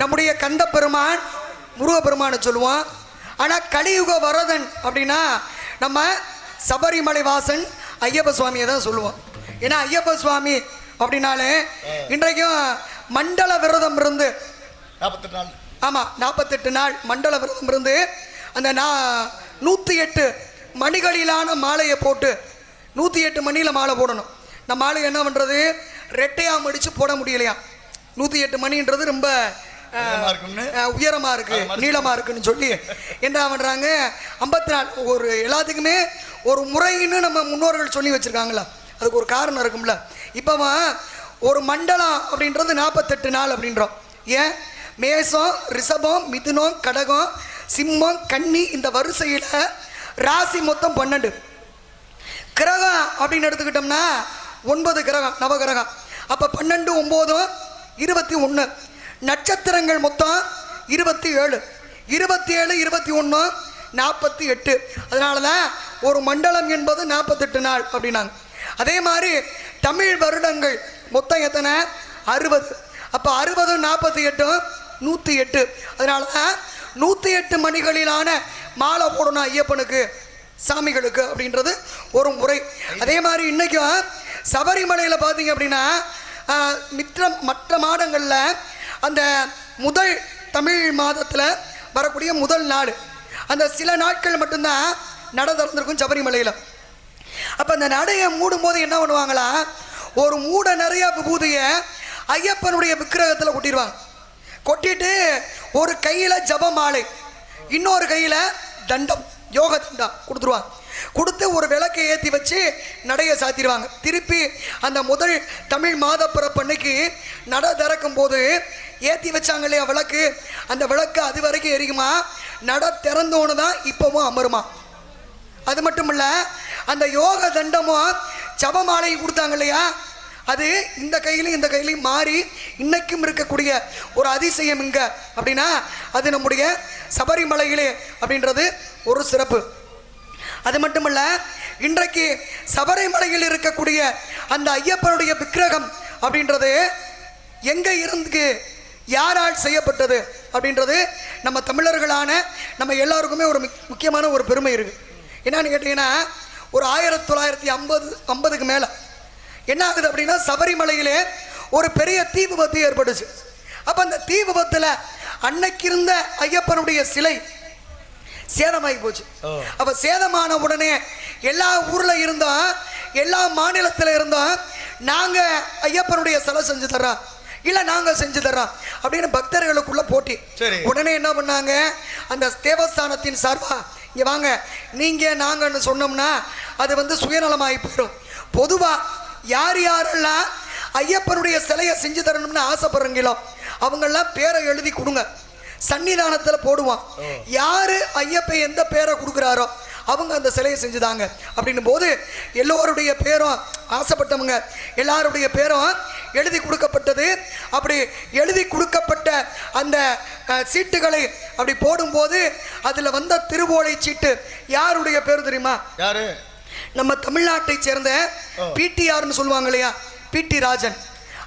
நம்முடைய கந்த பெருமான் முருகப்பெருமானை சொல்லுவோம். ஆனால் கலியுக வரதன் அப்படின்னா நம்ம சபரிமலை வாசன் ஐயப்ப சுவாமியை தான் சொல்லுவோம். ஏன்னா ஐயப்ப சுவாமி அப்படின்னாலே இன்றைக்கும் மண்டல விரதம் இருந்து 48 நாள், ஆமாம் 48 நாள் மண்டல விரதம் இருந்து அந்த 108 மணிகளிலான மாலையை போட்டு 108 மணியில் மாலை போடணும். இந்த மாலை என்ன பண்ணுறது, ரெட்டையாக மடித்து போட முடியலையா. 108 மணின்றது ரொம்ப உயரமாக இருக்குது, நீளமாக இருக்குன்னு சொல்லி என்ன பண்ணுறாங்க 54 ஒரு எல்லாத்துக்குமே ஒரு முறைன்னு நம்ம முன்னோர்கள் சொல்லி வச்சுருக்காங்களா, அதுக்கு ஒரு காரணம் இருக்கும்ல. இப்போ ஒரு மண்டலம் அப்படின்றது 48 நாள் அப்படின்றோம். ஏன் மேசம், ரிஷபம், மிதுனம், கடகம், சிம்மம், கன்னி இந்த வரிசையில் ராசி மொத்தம் 12. கிரகம் அப்படின்னு எடுத்துக்கிட்டோம்னா 9 கிரகம், நவகிரகம். அப்போ 12 9 21. நட்சத்திரங்கள் மொத்தம் 27, 27 21 48. அதனால தான் ஒரு மண்டலம் என்பது 48 நாள் அப்படின்னாங்க. அதே மாதிரி தமிழ் வருடங்கள் மொத்தம் எத்தனை, 60. அப்போ 60 48 108. அதனால தான் 108 மணிகளிலான மாலை போடணும் ஐயப்பனுக்கு, சாமிகளுக்கு அப்படின்றது ஒரு முறை. அதே மாதிரி இன்றைக்கும் சபரிமலையில் பார்த்தீங்க அப்படின்னா மற்ற மாதங்களில் அந்த முதல் தமிழ் மாதத்தில் வரக்கூடிய முதல் நாள் அந்த சில நாட்கள் மட்டும்தான் நடை திறந்திருக்கும் சபரிமலையில். அப்போ அந்த நடையை மூடும்போது என்ன பண்ணுவாங்களா, ஒரு மூட நிறைய விபூதியை ஐயப்பனுடைய விக்கிரகத்தில் கொட்டிடுவாங்க. கொட்டிட்டு ஒரு கையில் ஜபமாலை, இன்னொரு கையில் தண்டம், யோக தண்டம் கொடுத்துருவாங்க. கொடுத்து ஒரு விளக்கை ஏற்றி வச்சு நடையை சாத்திடுவாங்க. திருப்பி அந்த முதல் தமிழ் மாத பிறப்பன்னைக்கு நடை திறக்கும் போது ஏற்றி வச்சாங்க இல்லையா விளக்கு, அந்த விளக்கு அது வரைக்கும் எரிக்குமா, நடை திறந்தோன்னு தான் இப்போவும் அமருமா. அது மட்டும் இல்லை, அந்த யோக தண்டமும் ஜபமாலையும் கொடுத்தாங்க இல்லையா, அது இந்த கையிலையும் இந்த கையிலையும் மாறி இன்னைக்கும் இருக்கக்கூடிய ஒரு அதிசயம் இங்கே அப்படின்னா அது நம்முடைய சபரிமலையிலே அப்படின்றது ஒரு சிறப்பு. அது மட்டுமல்ல, இன்றைக்கு சபரிமலையில் இருக்கக்கூடிய அந்த ஐயப்பனுடைய விக்கிரகம் அப்படின்றது எங்கே இருந்து யாரால் செய்யப்பட்டது அப்படின்றது நம்ம தமிழர்களான நம்ம எல்லாருக்குமே ஒரு முக்கியமான ஒரு பெருமை இருக்குது. என்னன்னு கேட்டிங்கன்னா ஒரு 1950க்கு மேலே என்ன ஆகுது அப்படின்னா சபரிமலையிலே ஒரு பெரிய தீ விபத்து ஏற்பட்டுச்சு. அப்போ அந்த தீ விபத்தில் அன்னைக்கு இருந்த ஐயப்பனுடைய சிலை சேதமாகி போச்சு. அப்போ சேதமான உடனே எல்லா ஊரில் இருந்தோம், எல்லா மாநிலத்தில் இருந்தோம், நாங்கள் ஐயப்பனுடைய சிலை செஞ்சு தர்றோம், இல்லை நாங்கள் செஞ்சு தர்றோம் அப்படின்னு பக்தர்களுக்குள்ள போட்டி. உடனே என்ன பண்ணாங்க, அந்த தேவஸ்தானத்தின் சார்பா இங்கே வாங்க, நீங்கள் நாங்கன்னு சொன்னோம்னா அது சுயநலமாகி போயிடும். பொதுவாக யார் யாரெல்லாம் ஐயப்பனுடைய சிலையை செஞ்சு தரணும்னு ஆசைப்படுறீங்களோ அவங்கெல்லாம் பேரை எழுதி கொடுங்க, சன்னிதானத்தில் போடுவான். யாரு ஐயப்பன் எந்த பேரை கொடுக்குறாரோ அவங்க அந்த சிலையை செஞ்சுதாங்க அப்படின்னும் போது எல்லோருடைய பேரும் ஆசைப்பட்டவங்க எல்லாருடைய பேரும் எழுதி கொடுக்கப்பட்டது. அப்படி எழுதி கொடுக்கப்பட்ட அந்த சீட்டுகளை அப்படி போடும்போது அதில் வந்த திருவோலை சீட்டு யாருடைய பேர் தெரியுமா? யாரு? நம்ம தமிழ்நாட்டை சேர்ந்த பிடிஆர்னு சொல்லுவாங்க இல்லையா, பிடி ராஜன்.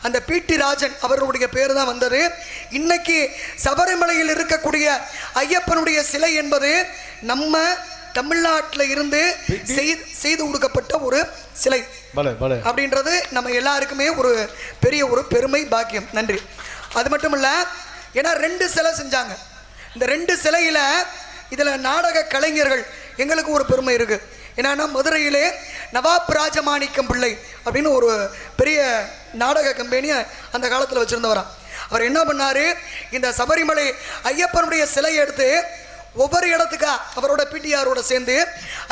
அந்த பிடி ராஜன் அவர்களுடைய பேர் தான் வந்தது. இன்னைக்கு சபரிமலையில் இருக்கக்கூடிய ஐயப்பனுடைய சிலை என்பது நம்ம தமிழ்நாட்டில் இருந்து செய்து கொடுக்கப்பட்ட ஒரு சிலை அப்படின்றது நம்ம எல்லாருக்குமே ஒரு பெரிய ஒரு பெருமை, பாக்கியம், நன்றி. அது மட்டும் இல்லை, ஏன்னா 2 சிலை செஞ்சாங்க. இந்த 2 சிலையில் இதில் நாடக கலைஞர்கள் எங்களுக்கு ஒரு பெருமை இருக்குது. என்னன்னா மதுரையிலே நவாப் ராஜமாணிக்கம் பிள்ளை அப்படின்னு ஒரு பெரிய நாடக கம்பெனியை அந்த காலத்தில் வச்சுருந்தவராம். அவர் என்ன பண்ணார், இந்த சபரிமலை ஐயப்பனுடைய சிலையை எடுத்து ஒவ்வொரு இடத்துக்கா அவரோட பிடிஆரோட சேர்ந்து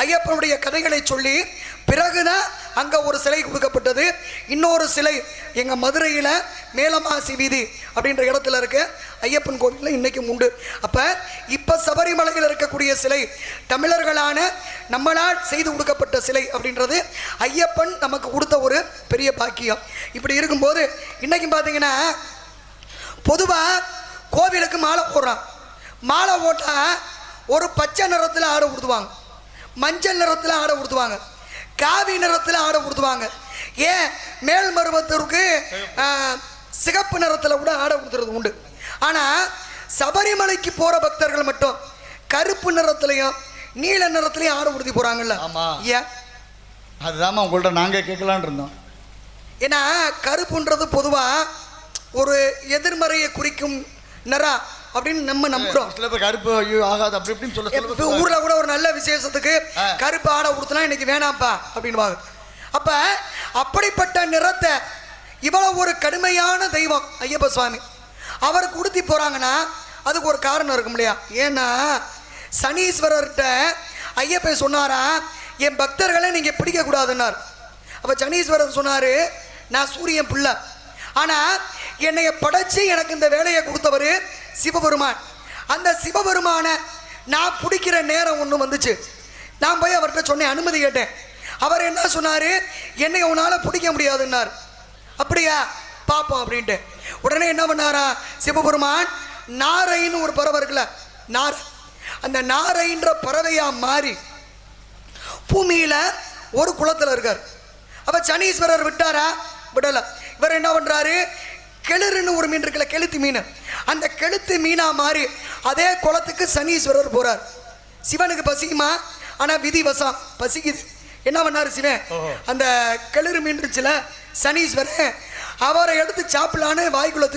ஐயப்பனுடைய கதைகளை சொல்லி பிறகுதான் அங்கே ஒரு சிலை கொடுக்கப்பட்டது. இன்னொரு சிலை எங்கள் மதுரையில் மேலமாசி வீதி அப்படின்ற இடத்துல இருக்க ஐயப்பன் கோவிலில் இன்றைக்கும் உண்டு. இப்போ சபரிமலையில் இருக்கக்கூடிய சிலை தமிழர்களான நம்மளால் செய்து கொடுக்கப்பட்ட சிலை அப்படின்றது ஐயப்பன் நமக்கு கொடுத்த ஒரு பெரிய பாக்கியம். இப்படி இருக்கும்போது இன்றைக்கும் பார்த்தீங்கன்னா பொதுவாக கோவிலுக்கு மாலை போடுறான். மாலை போட்டால் ஒரு பச்சை நிறத்தில் ஆடை கொடுத்துவாங்க, மஞ்சள் நிறத்தில் ஆடை கொடுத்துவாங்க, காவி நிறத்தில் ஆடை கொடுத்துவாங்க. ஏன் மேல் மருவத்திற்கு சிகப்பு நிறத்தில் கூட ஆடை கொடுத்துறது உண்டு. ஆனால் சபரிமலைக்கு போகிற பக்தர்கள் மட்டும் கருப்பு நிறத்துலையும் நீல நிறத்துலையும் ஆடை உடுத்தி போகிறாங்கல்ல. ஆமாம், ஏன்? அதுதான் உங்கள்கிட்ட நாங்கள் கேட்கலான் இருந்தோம். ஏன்னா கருப்புன்றது பொதுவாக ஒரு எதிர்மறையை குறிக்கும் நிறம் அப்படின்னு நம்ம நம்புறோம். சில பேர் கருப்பு ஐயோ ஆகாது அப்படி இப்படின்னு சொல்ல ஊரில் கூட ஒரு நல்ல விசேஷத்துக்கு கருப்பு ஆடை உடுத்தினா இன்னைக்கு வேணாம்ப்பா அப்படின்வாங்க. அப்போ அப்படிப்பட்ட நிறத்தை இவ்வளவு ஒரு கடுமையான தெய்வம் ஐயப்ப சுவாமி அவருக்கு உடுத்தி போகிறாங்கன்னா அதுக்கு ஒரு காரணம் இருக்கும் இல்லையா? ஏன்னா சனீஸ்வரர்கிட்ட ஐயப்பன் சொன்னாரா, என் பக்தர்களை நீங்கள் பிடிக்கக்கூடாதுன்னார். அப்போ சனீஸ்வரர் சொன்னார், நான் சூரியன் பிள்ளை, ஆனால் என்னைய படைச்சி எனக்கு இந்த வேலையை கொடுத்தவர் சிவபெருமான். அந்த சிவபெருமானை நான் பிடிக்கிற நேரம் ஒன்று வந்துச்சு. நான் போய் அவர்கிட்ட சொன்னேன், அனுமதி கேட்டேன். அவர் என்ன சொன்னார், என்னை உன்னால் பிடிக்க முடியாதுன்னார். அப்படியா, பார்ப்போம் அப்படின்ட்டு உடனே என்ன பண்ணாரா சிவபெருமான், நாரைன்னு ஒரு பறவை இருக்குல்ல, நாரை, அந்த நாரைன்ற பறவையாக மாறி பூமியில் ஒரு குளத்தில் இருக்கார். அப்போ சனீஸ்வரர் விட்டாரா? விடலை. இவர் என்ன பண்ணுறாரு, கெளுருன்னு ஒரு மீன் இருக்குல்ல, கெளுத்தி மீன், அந்த கெளுத்தி மீனாக மாறி அதே குளத்துக்கு சனீஸ்வரர் போகிறார். சிவனுக்கு பசிக்குமா? ஆனால் விதிவசம் பசிக்குது. என்ன பண்ணார் சிவன், அந்த கெளுரு மீன் இருந்துச்சுல சனீஸ்வரன், அவரை எடுத்து சாப்பிடலான்னு வாய்க்குள்ளே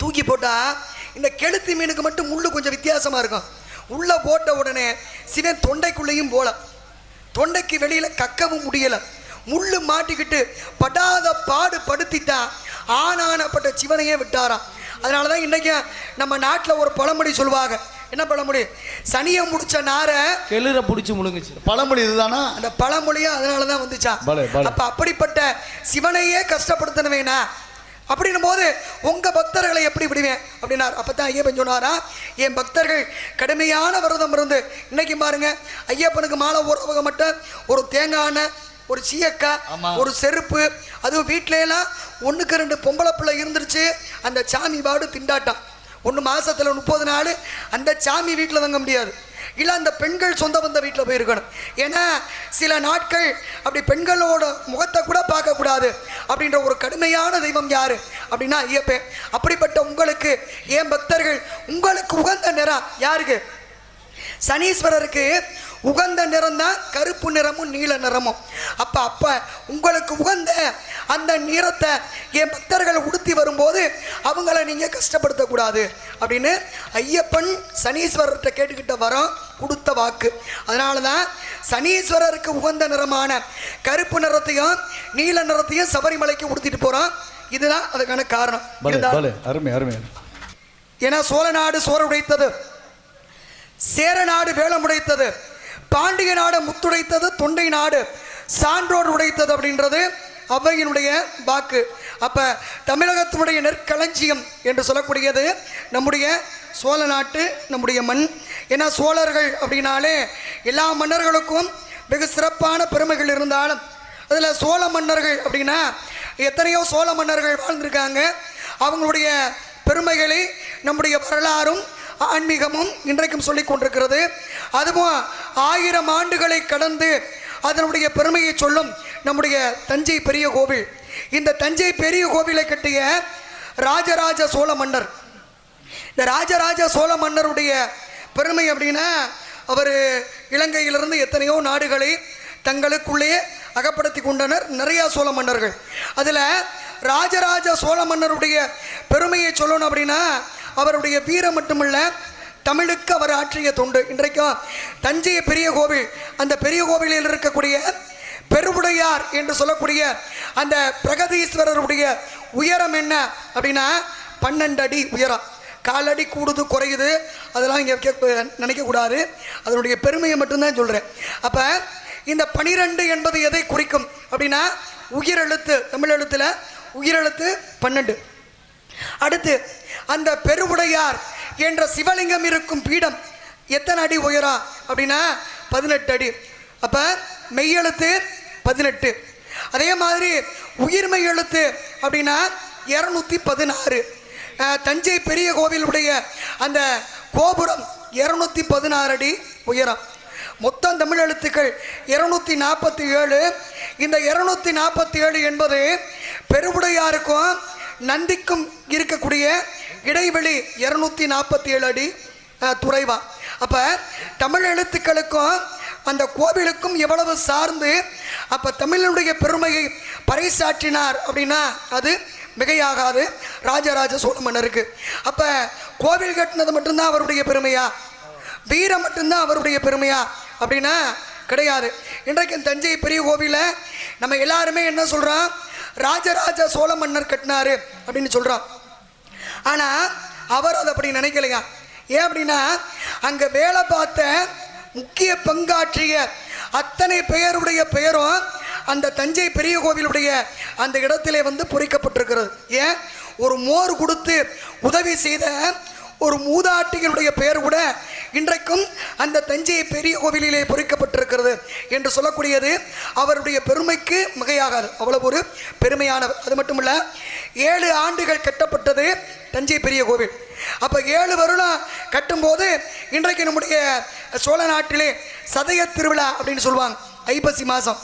தூக்கி போட்டா இந்த கெளுத்தி மீனுக்கு மட்டும் முள்ளு கொஞ்சம் வித்தியாசமாக இருக்கும். உள்ளே போட்ட உடனே சிவன் தொண்டைக்குள்ளேயும் போல, தொண்டைக்கு வெளியில் கக்கவும் முடியலை, முள்ளு மாட்டிக்கிட்டு படாத பாடு படுத்திட்டான். ஆனானப்பட்ட சிவனையே விட்டாராம். அதனால தான் இன்றைக்கி நம்ம நாட்டில் ஒரு பழமொழி சொல்லுவாங்க. என்ன பழமொழி? சனியை முடிச்ச நாரை கெளுரை பிடிச்சி முழுங்குச்சு. பழமொழி இதுதானா? அந்த பழமொழியும் அதனால தான் வந்துச்சான். அப்போ அப்படிப்பட்ட சிவனையே கஷ்டப்படுத்தினவேனா அப்படின்னும் போது உங்கள் பக்தர்களை எப்படி விடுவேன் அப்படின்னார். அப்போ தான் ஐயப்பன் சொன்னாரா, என் பக்தர்கள் கடுமையான விரதம் இருந்து இன்னைக்கு பாருங்க, ஐயப்பனுக்கு மாலை போடுறவங்க மட்டும் ஒரு தேங்காய் எண்ணெய், ஒரு சீயக்காய், ஒரு செருப்பு, அதுவும் வீட்டிலலாம் 1க்கு 2 பொம்பளை பிள்ளை இருந்துருச்சு. அந்த சாமி பாடு திண்டாட்டம். 1 மாதத்தில் 30 நாள் அந்த சாமி வீட்டில் தங்க முடியாது. இல்லை அந்த பெண்கள் சொந்த பந்த வீட்டில் போயிருக்கணும். ஏன்னா சில நாட்கள் அப்படி பெண்களோட முகத்தை கூட பார்க்கக்கூடாது அப்படின்ற ஒரு கடுமையான தெய்வம் யார் அப்படின்னா ஐயப்பன். அப்படிப்பட்ட உங்களுக்கு ஏன் பக்தர்கள் உங்களுக்கு உகந்த நிறம் யாருக்கு? சனீஸ்வரருக்கு உகந்த நிறம் தான் கருப்பு நிறமும் நீல நிறமும். அப்போ உங்களுக்கு உகந்த அந்த நிறத்தை என் பக்தர்கள் உடுத்தி வரும்போது அவங்கள நீங்கள் கஷ்டப்படுத்தக்கூடாது அப்படின்னு ஐயப்பன் சனீஸ்வரர்கிட்ட கேட்டுக்கிட்ட வரோம், கொடுத்த வாக்கு. அதனால தான் சனீஸ்வரருக்கு உகந்த நிறமான கருப்பு நிறத்தையும் நீல நிறத்தையும் சபரிமலைக்கு உடுத்திட்டு போகிறோம். இதுதான் அதுக்கான காரணம். அருமை அருமை. ஏன்னா சோழ நாடு சோறு உடைத்தது, சேர நாடு வேலம் உடைத்தது, பாண்டிய நாடு முத்துடைத்தது, தொண்டை நாடு சான்றோடு உடைத்தது அப்படின்றது அவ்வையினுடைய வாக்கு. அப்போ தமிழகத்தினுடைய நெற்களஞ்சியம் என்று சொல்லக்கூடியது நம்முடைய சோழ நாட்டு, நம்முடைய மண். ஏன்னா சோழர்கள் அப்படின்னாலே எல்லா மன்னர்களுக்கும் வெகு சிறப்பான பெருமைகள் இருந்தாலும் அதில் சோழ மன்னர்கள் அப்படின்னா எத்தனையோ சோழ மன்னர்கள் வாழ்ந்திருக்காங்க. அவங்களுடைய பெருமைகளை நம்முடைய வரலாறும் ஆன்மீகமும் இன்றைக்கும் சொல்லி கொண்டிருக்கிறது. அதுவும் 1000 ஆண்டுகளை கடந்து அதனுடைய பெருமையை சொல்லும் நம்முடைய தஞ்சை பெரிய கோவில். இந்த தஞ்சை பெரிய கோவிலை கட்டிய ராஜராஜ சோழ மன்னர். இந்த ராஜராஜ சோழ மன்னருடைய பெருமை அப்படின்னா அவர் இலங்கையிலிருந்து எத்தனையோ நாடுகளை தங்களுக்குள்ளே அகப்படுத்தி கொண்டனர் நிறையா சோழ மன்னர்கள். அதில் ராஜராஜ சோழ மன்னருடைய பெருமையை சொல்லணும் அப்படின்னா அவருடைய வீரம் மட்டுமல்ல, தமிழுக்கு அவர் ஆற்றிய தொண்டு. இன்றைக்கும் தஞ்சை பெரிய கோவில், அந்த பெரிய கோவிலில் இருக்கக்கூடிய பெருவுடையார் என்று சொல்லக்கூடிய அந்த பிரகதீஸ்வரருடைய உயரம் என்ன அப்படின்னா 12 அடி உயரம். 4 அடி கூடுது குறையுது அதெல்லாம் இங்கே நினைக்கக்கூடாது, அதனுடைய பெருமையை மட்டும்தான் சொல்கிறேன். அப்போ இந்த 12 என்பது எதை குறிக்கும் அப்படின்னா உயிரெழுத்து, தமிழ் எழுத்தில் உயிரெழுத்து 12. அடுத்து அந்த பெருவுடையார் என்ற சிவலிங்கம் இருக்கும் பீடம் எத்தனை அடி உயரம் அப்படின்னா 18 அடி. அப்போ மெய்யெழுத்து 18. அதே மாதிரி உயிர்மை எழுத்து அப்படின்னா 216. தஞ்சை பெரிய கோவிலுடைய அந்த கோபுரம் 216 அடி உயரம். மொத்தம் தமிழ் எழுத்துக்கள் 247. இந்த 247 என்பது பெருவுடையாருக்கும் நந்திக்கும் இருக்கக்கூடிய இடைவெளி 247 அடி துறைவா. அப்போ தமிழ் எழுத்துக்களுக்கும் அந்த கோவிலுக்கும் எவ்வளவு சார்ந்து அப்போ தமிழனுடைய பெருமையை பறைசாற்றினார் அப்படின்னா அது மிகையாகாது ராஜராஜ சோழ மன்னருக்கு. அப்போ கோவில் கட்டினது மட்டும்தான் அவருடைய பெருமையா, வீரம் மட்டும்தான் அவருடைய பெருமையா அப்படின்னா கிடையாது. இன்றைக்கு தஞ்சை பெரிய கோவிலை நம்ம எல்லாருமே என்ன சொல்கிறோம், ராஜராஜ சோழ மன்னர் கட்டினாரு அப்படின்னு சொல்கிறோம். ஆனால் அவர் அதை அப்படி நினைக்கலையா. ஏன் அப்படின்னா அங்கே வேலை பார்த்த முக்கிய பங்காற்றிய அத்தனை பெயருடைய பெயரும் அந்த தஞ்சை பெரிய கோவிலுடைய அந்த இடத்திலே பொறிக்கப்பட்டிருக்கிறது. ஏன், ஒரு மோர் கொடுத்து உதவி செய்த ஒரு மூதாட்டிகளுடைய பெயர் கூட இன்றைக்கும் அந்த தஞ்சை பெரிய கோவிலிலே பொறிக்கப்பட்டிருக்கிறது என்று சொல்லக்கூடியது அவருடைய பெருமைக்கு மிகையாகாது. அவ்வளவு ஒரு பெருமையானவர். அது மட்டும் இல்லை, 7 ஆண்டுகள் கட்டப்பட்டது தஞ்சை பெரிய கோவில். அப்போ 7 வருடம் கட்டும்போது இன்றைக்கு நம்முடைய சோழ நாட்டிலே சதய திருவிழா அப்படின்னு சொல்லுவாங்க, ஐப்பசி மாதம்.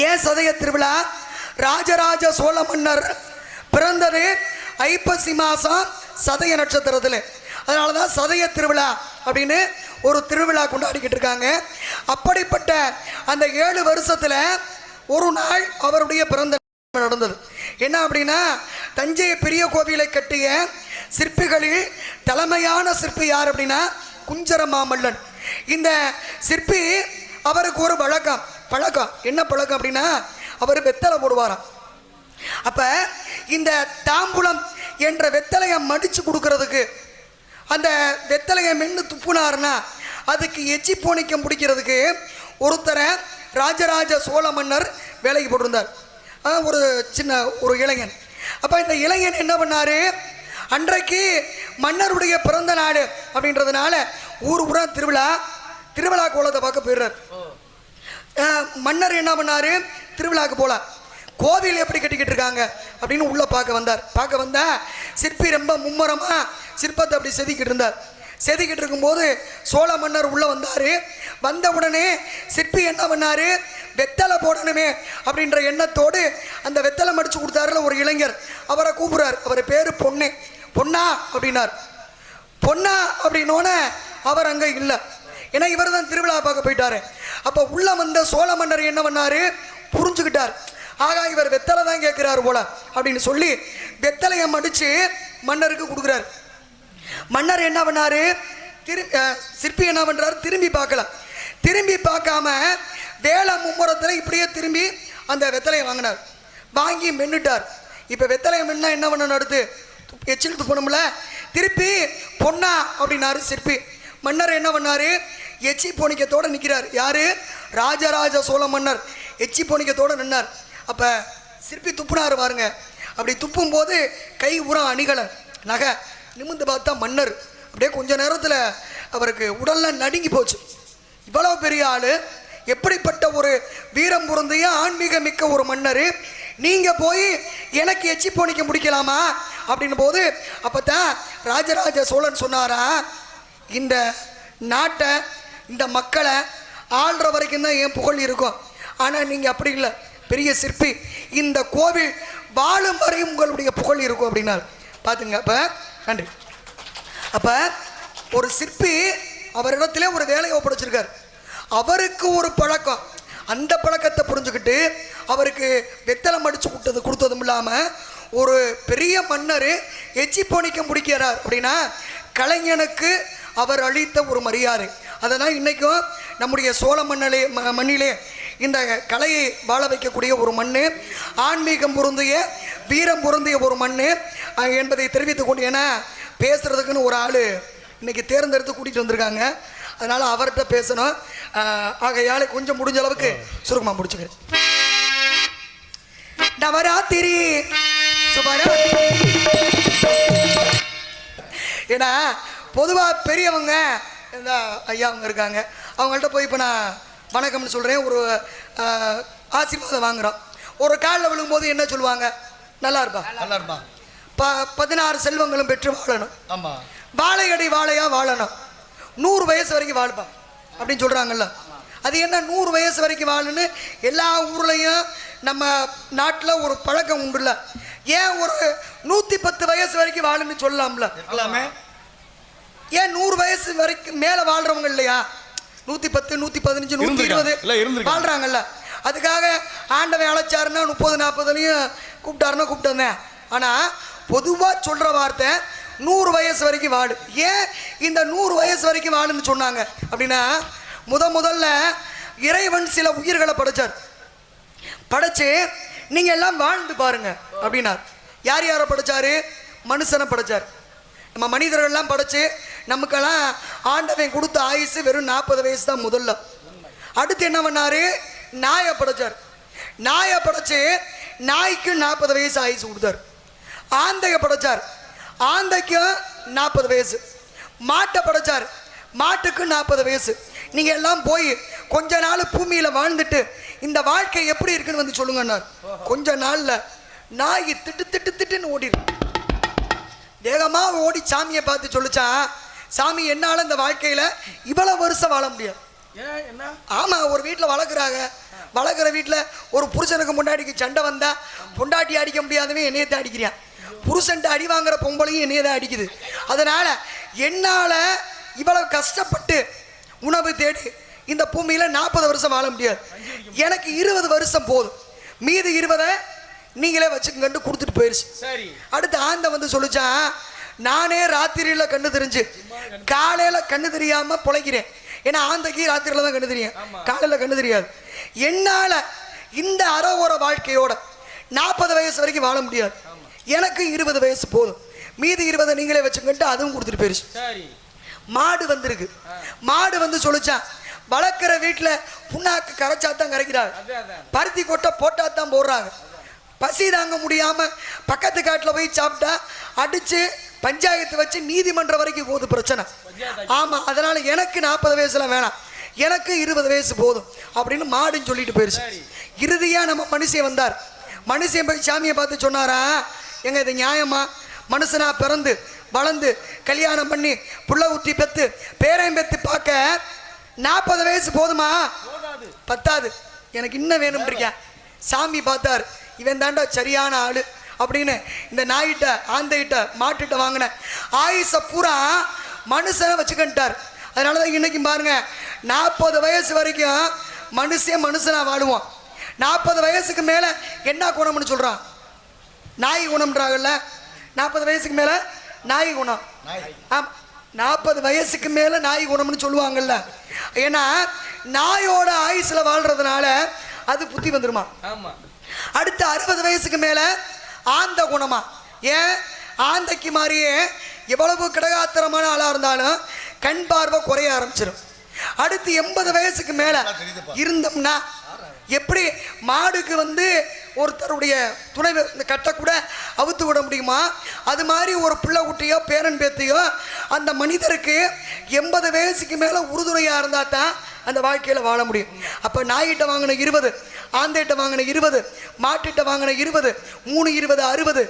ஏன் சதய திருவிழா? ராஜராஜ சோழ மன்னர் பிறந்தது ஐப்பசி மாதம் சதய நட்சத்திரத்தில். அதனால தான் சதய திருவிழா அப்படின்னு ஒரு திருவிழா கொண்டாடிக்கிட்டு இருக்காங்க. அப்படிப்பட்ட அந்த 7 வருஷத்தில் ஒரு நாள் அவருடைய பிறந்த நடந்தது. என்ன அப்படின்னா, தஞ்சை பெரிய கோவிலை கட்டிய சிற்பிகளில் தலைமையான சிற்பி யார் அப்படின்னா குஞ்சர மாமல்லன். இந்த சிற்பி அவருக்கு ஒரு பழக்கம் என்ன பழக்கம் அப்படின்னா, அவர் வெத்தலை போடுவாராம். அப்போ இந்த தாம்பூலம் என்ற வெத்தலையை மடித்து கொடுக்கறதுக்கு, அந்த வெத்தலையை மென்று துப்புனார்னா அதுக்கு எச்சி போனிக்கம் பிடிக்கிறதுக்கு ஒருத்தரை ராஜராஜ சோழ மன்னர் வேலைக்கு போட்டிருந்தார். ஒரு சின்ன ஒரு இளைஞன். அப்போ இந்த இளைஞன் என்ன பண்ணார், அன்றைக்கு மன்னருடைய பிறந்த நாடு அப்படின்றதுனால ஊரா திருவிழா கோலத்தை பார்க்க போயிடுறார். மன்னர் என்ன பண்ணார், திருவிழாவுக்கு போல கோவில் எப்படி கட்டிக்கிட்டு இருக்காங்க அப்படின்னு உள்ள பார்க்க வந்தா சிற்பி ரொம்ப மும்முரமா சிற்பத்தை அப்படி செதுக்கிட்டு இருக்கும்போது சோழ மன்னர் உள்ள வந்த உடனே சிற்பி என்ன பண்ணாரு, வெத்தலை போடணுமே அப்படின்ற எண்ணத்தோடு அந்த வெத்தலை மடிச்சு கொடுத்தாருல ஒரு இளைஞர், அவரை கூப்பிடுறார். அவர் பேரு பொன்னா அப்படின்னார். பொன்னா அப்படின்னோன்னு அவர் அங்கே இல்லை, ஏன்னா இவர் தான் திருவிழா பார்க்க போயிட்டாரு. அப்போ உள்ள வந்த சோழ மன்னர் என்ன பண்ணாரு, புரிஞ்சுக்கிட்டார். ஆகா, இவர் வெத்தலை தான் கேட்கிறாரு போல அப்படின்னு சொல்லி வெத்தலையை மடிச்சு மன்னருக்கு கொடுக்குறாரு. மன்னர் என்ன பண்ணாரு, சிற்பி என்ன பண்றாரு, திரும்பி பார்க்காம வேலை மும்முரத்தில் இப்படியே திரும்பி அந்த வெத்தலையை வாங்கி மென்னுட்டார். இப்போ வெத்தலையை மென்னா என்ன பண்ணணும், அடுத்து எச்சில் துப்பணும்ல, திருப்பி பொன்னா அப்படின்னாரு சிற்பி. மன்னர் என்ன பண்ணாரு, எச்சி போனிக்கத்தோடு நிற்கிறார். யாரு, ராஜராஜ சோழ மன்னர் எச்சி போனிக்கத்தோடு நின்னார். அப்போ சிற்பி துப்புனாரு பாருங்க. அப்படி துப்பும் போது கை உரம் அணிகலன் நகை நிமிந்து பார்த்தா மன்னர் அப்படியே கொஞ்ச நேரத்தில் அவருக்கு உடல்லாம் நடுங்கி போச்சு. இவ்வளோ பெரிய ஆள், எப்படிப்பட்ட ஒரு வீரம் பொருந்திய ஆன்மீக மிக்க ஒரு மன்னர், நீங்கள் போய் எனக்கு எச்சி போனிக்க முடிக்கலாமா அப்படின்னு போது அப்போ தான் ராஜராஜ சோழன் சொன்னாரா, இந்த நாட்டை இந்த மக்களை ஆள்ற வரைக்கும் தான் என் புகழ் இருக்கும், ஆனால் நீங்கள் அப்படி இல்லை, பெரிய சிற்பி, இந்த கோவில் வாழும் வரை உங்களுடைய புகழ் இருக்கும் அப்படின்னாரு. பார்த்துங்க. அப்போ நன்றி. அப்போ ஒரு சிற்பி அவரிடத்துல ஒரு வேலையை ஒப்படைச்சிருக்கார். அவருக்கு ஒரு பழக்கம், அந்த பழக்கத்தை புரிஞ்சுக்கிட்டு அவருக்கு வெத்தலை மடிச்சு கொடுத்ததும் இல்லாமல் ஒரு பெரிய மன்னர் எச்சி போனிக்க முடிக்கிறார் அப்படின்னா கலைஞனுக்கு அவர் அளித்த ஒரு மரியாதை. அதனால் இன்றைக்கும் நம்முடைய சோழ மண்ணிலே இந்த கலையை வாழ வைக்கக்கூடிய ஒரு மண், ஆன்மீகம் பொருந்திய வீரம் பொருந்திய ஒரு மண் என்பதை தெரிவித்துக் கொண்டு, ஏன்னா பேசுகிறதுக்குன்னு ஒரு ஆள் இன்றைக்கி தேர்ந்தெடுத்து கூட்டிகிட்டு வந்திருக்காங்க. அதனால் அவர்கிட்ட பேசணும். ஆகையால் கொஞ்சம் முடிஞ்ச அளவுக்கு சுருக்கமாக முடிச்சுக்கிறேன். நவராத்திரி சுபராத்திரி. ஏன்னா பொதுவாக பெரியவங்க இந்த ஐயா அவங்க இருக்காங்க, அவங்கள்ட்ட போய் இப்போ நான் வணக்கம்னு சொல்கிறேன், ஒரு ஆசீர்வாதம் வாங்குகிறோம். ஒரு காலில் விழும்போது என்ன சொல்லுவாங்க, நல்லா இருப்பா 16 செல்வங்களும் பெற்று வாழணும், வாழையடி வாழையாக வாழணும், 100 வயசு வரைக்கும் வாழ்ப்பா அப்படின்னு சொல்கிறாங்கல்ல. அது என்ன 100 வயசு வரைக்கும் வாழுன்னு எல்லா ஊர்லேயும் நம்ம நாட்டில் ஒரு பழக்கம் உண்டுல்ல. ஏன் ஒரு 110 வயசு வரைக்கும் வாழுன்னு சொல்லலாம்ல? இருக்கலாமே. ஏன் 100 வயசு வரைக்கும் மேலே வாழ்றவங்க இல்லையா? 110, 115, 120 வாழ்றாங்கல்ல. அதுக்காக ஆண்டவன் அழைச்சாருன்னா 30, 40 கூப்பிட்டாருன்னா கூப்பிட்டு வந்தேன். ஆனால் பொதுவாக சொல்கிற வார்த்தை 100 வயசு வரைக்கும் வாழு. ஏன் இந்த 100 வயசு வரைக்கும் வாழுன்னு சொன்னாங்க அப்படின்னா, முதல்ல இறைவன் சில உயிர்களை படைச்சார். படைச்சு நீங்கள் எல்லாம் வாழ்ந்து பாருங்க அப்படின்னார். யார் யாரை படைச்சாரு? மனுஷனை படைச்சார். நம்ம மனிதர்கள்லாம் படைச்சு நமக்கெல்லாம் ஆண்டவன் கொடுத்த ஆயுசு வெறும் 40 வயசு தான் முதல்ல. அடுத்து என்ன பண்ணாரு? நாயை படைச்சார். நாயை படைச்சு நாய்க்கு 40 வயசு ஆயுசு கொடுத்தார். ஆந்தையை படைச்சார். ஆந்தைக்கும் 40 வயசு. மாட்டை படைச்சார். மாட்டுக்கு 40 வயசு. நீங்கள் எல்லாம் போய் கொஞ்ச நாள் பூமியில் வாழ்ந்துட்டு இந்த வாழ்க்கை எப்படி இருக்குன்னு வந்து சொல்லுங்கன்னார். கொஞ்ச நாளில் நாய் திட்டுன்னு ஓடிடும். வேகமாக ஓடி சாமியை பார்த்து சொல்லிச்சான், சாமி என்னால் இந்த வாழ்க்கையில் இவ்வளோ வருஷம் வாழ முடியாது. ஆமாம், ஒரு வீட்டில் வளர்க்குற வீட்டில் ஒரு புருஷனுக்கு பொண்டாட்டிக்கு சண்டை வந்தால் பொண்டாட்டி அடிக்க முடியாதவன் என்னையை தான் அடிக்கிறான். புருஷன்ட்டு அடி வாங்குற பொம்பளையும் என்னையை தான் அடிக்குது. அதனால் என்னால் இவ்வளவு கஷ்டப்பட்டு உணவு தேடி இந்த பூமியில் 40 வருஷம் வாழ முடியாது. எனக்கு 20 வருஷம் போதும், மீது 20 நீங்களே வச்சுக்கங்கன்னு கொடுத்துட்டு போயிடுச்சு. அடுத்து ஆந்தை வந்து சொல்லிச்சான், நானே ராத்திரியில் கண்ணு தெரிஞ்சு காலையில் கண்ணு தெரியாமல் பிழைக்கிறேன். ஏன்னா ஆந்தைக்கு ராத்திரியில் தான் கண்ணு தெரியும், காலையில் கண்ணு தெரியாது. என்னால் இந்த அறவோர வாழ்க்கையோட 40 வயசு வரைக்கும் வாழ முடியாது. எனக்கு 20 வயசு போதும், மீதி 20 நீங்களே வச்சுக்கிட்டு அதுவும் கொடுத்துட்டு போயிடுச்சு. மாடு வந்திருக்கு. மாடு வந்து சொல்லிச்சான், வளர்க்குற வீட்டில் புண்ணாக்கு கரைச்சா தான் கரைக்கிறாங்க, பருத்தி கொட்டை போட்டா தான் போடுறாங்க. பசி தாங்க முடியாமல் பக்கத்து காட்டில் போய் சாப்பிட்டா அடித்து பஞ்சாயத்து வச்சு நீதிமன்றம் வரைக்கும் போகுது பிரச்சனை. ஆமாம், அதனால் எனக்கு 40 வயசுலாம் வேணாம், எனக்கு 20 வயசு போதும் அப்படின்னு மாடுன்னு சொல்லிட்டு போயிடுச்சு. இறுதியாக நம்ம மனுஷன் வந்தார். மனுஷன் போய் சாமியை பார்த்து சொன்னாரா, எங்க இது நியாயமா? மனுஷனா பிறந்து வளர்ந்து கல்யாணம் பண்ணி புள்ள ஊற்றி பெற்று பேரையும் பெற்று பார்க்க 40 வயசு போதுமா? பத்தாது, எனக்கு இன்னும் வேணும் இருக்கேன். சாமி பார்த்தார், இவன் தாண்டா சரியான ஆளு அப்படின்னு இந்த நாயிட்ட ஆந்தையிட்ட மாட்டுட்ட வாங்கின ஆயுச பூரா மனுஷனை வச்சுக்கிட்டார். அதனால தான் இன்னைக்கு பாருங்க 40 வயசு வரைக்கும் மனுஷனா வாழுவான். 40 வயசுக்கு மேலே என்ன குணம்னு சொல்கிறான்? நாய் குணம்ன்றாங்கல்ல. 40 வயசுக்கு மேலே நாய் குணம். 40 வயசுக்கு மேலே நாய் குணம்னு சொல்லுவாங்கல்ல. ஏன்னா நாயோட ஆயுசில் வாழ்றதுனால அது புத்தி வந்துருமா. அடுத்து 60 வயசுக்கு மேலே ஆந்த குணமா. ஏன்? ஆந்தைக்கு மாதிரியே எவ்வளவு கடகாத்திரமான ஆளாக இருந்தாலும் கண் பார்வை குறைய ஆரம்பிச்சிடும். அடுத்து 80 வயசுக்கு மேலே இருந்தோம்னா எப்படி மாடுக்கு வந்து ஒருத்தருடைய துணை கட்டக்கூட அவுத்து விட முடியுமா, அது மாதிரி ஒரு பிள்ளை குட்டியோ பேரன் பேத்தையோ அந்த மனிதருக்கு 80 வயசுக்கு மேலே உறுதுணையாக இருந்தால் தான் அந்த வாழ்க்கையில் வாழ முடியும். அப்போ நாய்கிட்ட வாங்கின 20, ஆந்தைகிட்ட வாங்கின 20, மாட்டிட்ட வாங்கின 20, 3 20 60,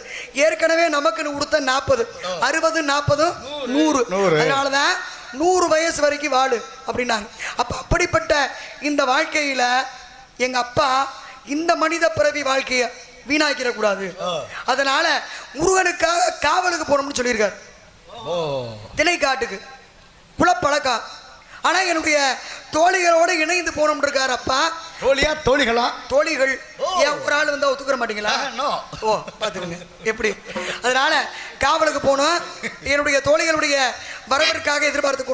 ஏற்கனவே நமக்குன்னு கொடுத்த 40, 60 40 100. அதனால தான் 100 வயசு வரைக்கும் வாழு அப்படின்னாங்க. அப்போ அப்படிப்பட்ட இந்த வாழ்க்கையில் எங்கள் அப்பா இந்த மனித பிறவி வாழ்க்கையை வீணாக்கிடக்கூடாது, அதனால முருகனுக்காக காவலுக்கு போகணும்னு சொல்லியிருக்காரு. திணைக்காட்டுக்கு குளப்பழக்கம். ஆனால் என்னுடைய தோழிகளோடு இணைந்து போகணும்னு இருக்காரு அப்பா. தோழிகள் ஏன் ஒரு ஆள் வந்தால் ஒத்துக்கிற மாட்டீங்களா? ஓ பார்த்துக்கோங்க எப்படி. அதனால காவலுக்கு போகணும். என்னுடைய தோழிகளுடைய வரவிற்காக எதிர்பார்த்து